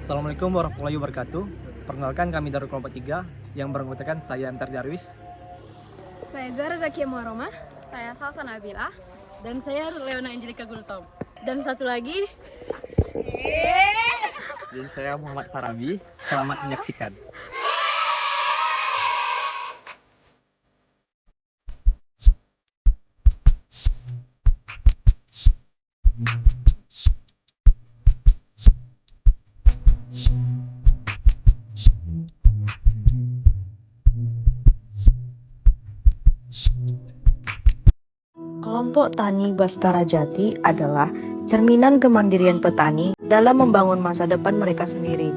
Assalamualaikum warahmatullahi wabarakatuh. Perkenalkan, kami dari kelompok 3 yang beranggotakan saya Antar Darwis. Saya Zara Zakia Muharromah. Saya Salsa Nabila. Dan saya Leona Angelika Gultom. Dan satu lagi, Dan saya Muhammad Farabi. Selamat menyaksikan. Kelompok Tani Baskara Jati adalah cerminan kemandirian petani dalam membangun masa depan mereka sendiri.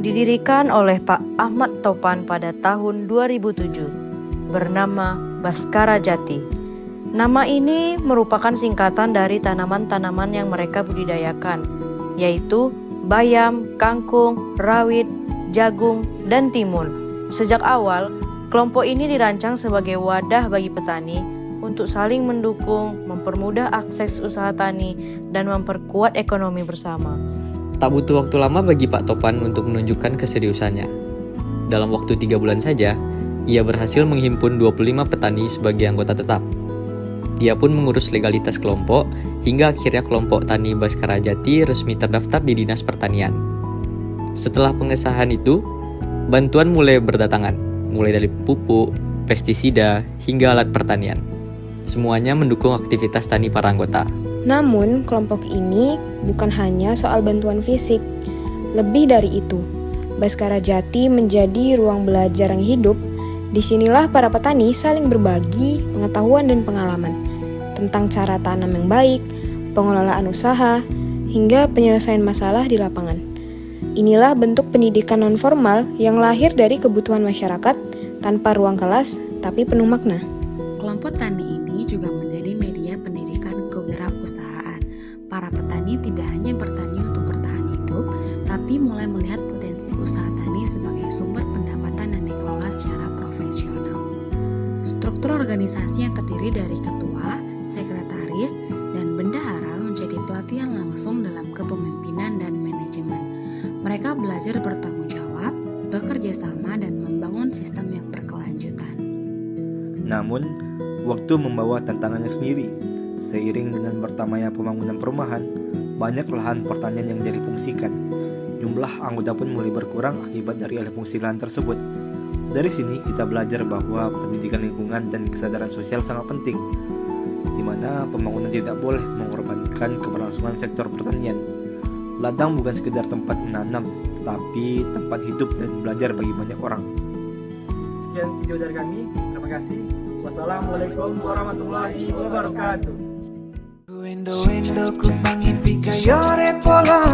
Didirikan oleh Pak Ahmad Topan pada tahun 2007, bernama Baskara Jati. Nama ini merupakan singkatan dari tanaman-tanaman yang mereka budidayakan, yaitu bayam, kangkung, rawit, jagung, dan timun. Sejak awal, kelompok ini dirancang sebagai wadah bagi petani untuk saling mendukung, mempermudah akses usaha tani, dan memperkuat ekonomi bersama. Tak butuh waktu lama bagi Pak Topan untuk menunjukkan keseriusannya. Dalam waktu 3 bulan saja, ia berhasil menghimpun 25 petani sebagai anggota tetap. Dia pun mengurus legalitas kelompok, hingga akhirnya kelompok Tani Baskara Jati resmi terdaftar di Dinas Pertanian. Setelah pengesahan itu, bantuan mulai berdatangan, mulai dari pupuk, pestisida, hingga alat pertanian. Semuanya mendukung aktivitas tani para anggota. Namun, kelompok ini bukan hanya soal bantuan fisik. Lebih dari itu, Baskara Jati menjadi ruang belajar yang hidup. Disinilah para petani saling berbagi pengetahuan dan pengalaman tentang cara tanam yang baik, pengelolaan usaha, hingga penyelesaian masalah di lapangan. Inilah bentuk pendidikan non-formal yang lahir dari kebutuhan masyarakat tanpa ruang kelas, tapi penuh makna. Kelompok tani ini juga menjadi media pendidikan kewirausahaan. Para petani tidak hanya bertani untuk bertahan hidup, tapi mulai melihat potensi usaha tani sebagai sumber pendapatan yang dikelola secara profesional. Struktur organisasi yang terdiri dari ketua, sekretaris, dan bendahara menjadi pelatihan langsung dalam kepemimpinan dan manajemen. Mereka belajar bertanggung jawab, bekerja sama, dan membangun sistem yang berkelanjutan. Namun, waktu membawa tantangannya sendiri. Seiring dengan bertambahnya pembangunan perumahan, banyak lahan pertanian yang difungsikan. Jumlah anggota pun mulai berkurang akibat dari alih fungsi lahan tersebut. Dari sini kita belajar bahwa pendidikan lingkungan dan kesadaran sosial sangat penting, di mana pembangunan tidak boleh mengorbankan keberlangsungan sektor pertanian. Ladang bukan sekedar tempat menanam, tetapi tempat hidup dan belajar bagi banyak orang. Sekian video dari kami, terima kasih. Wassalamualaikum warahmatullahi wabarakatuh. Window ku pangimpi kayo repolo